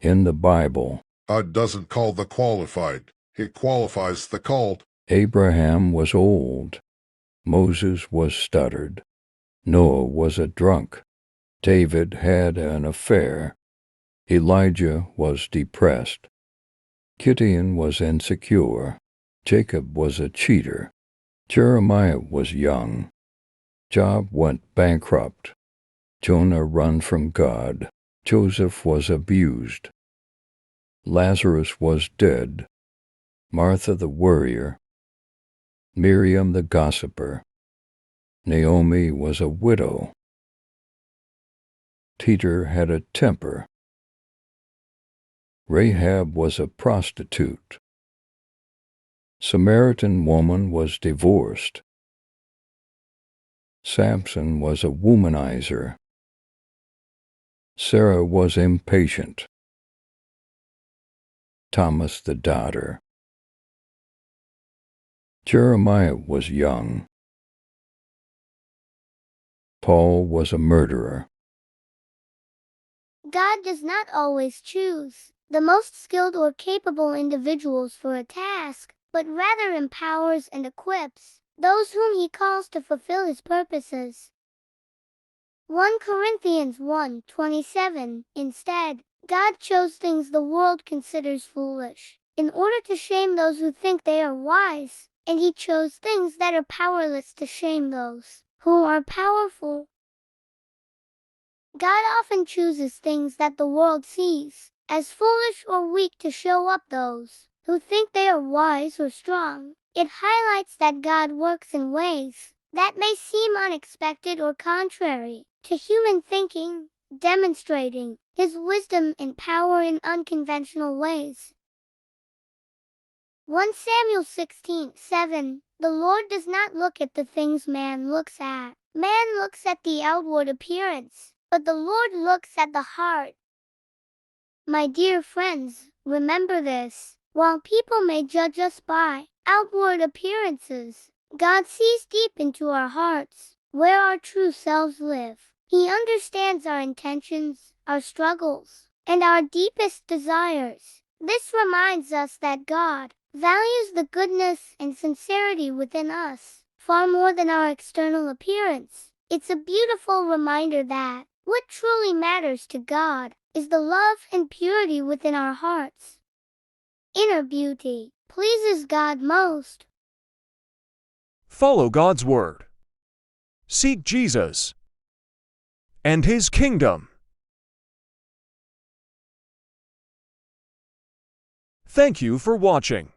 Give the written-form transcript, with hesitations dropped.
In the Bible, God doesn't call the qualified. He qualifies the called. Abraham was old. Moses was stuttered. Noah was a drunk. David had an affair. Elijah was depressed. Gideon was insecure. Jacob was a cheater. Jeremiah was young. Job went bankrupt. Jonah ran from God. Joseph was abused. Lazarus was dead. Martha the worrier. Miriam the gossiper. Naomi was a widow. Peter had a temper. Rahab was a prostitute. Samaritan woman was divorced. Samson was a womanizer. Sarah was impatient. Thomas the doubter. Jeremiah was young. Paul was a murderer. God does not always choose the most skilled or capable individuals for a task, but rather empowers and equips those whom he calls to fulfill his purposes. 1 Corinthians 1:27. Instead, God chose things the world considers foolish, in order to shame those who think they are wise, and he chose things that are powerless to shame those who are powerful. God often chooses things that the world sees as foolish or weak to show up those who think they are wise or strong. It highlights that God works in ways that may seem unexpected or contrary to human thinking, demonstrating his wisdom and power in unconventional ways. 1 Samuel 16:7. The Lord does not look at the things man looks at. Man looks at the outward appearance, but the Lord looks at the heart. My dear friends, remember this. While people may judge us by outward appearances, God sees deep into our hearts, where our true selves live. He understands our intentions, our struggles, and our deepest desires. This reminds us that God values the goodness and sincerity within us far more than our external appearance. It's a beautiful reminder that what truly matters to God is the love and purity within our hearts. Inner beauty pleases God most. Follow God's Word. Seek Jesus and His kingdom. Thank you for watching.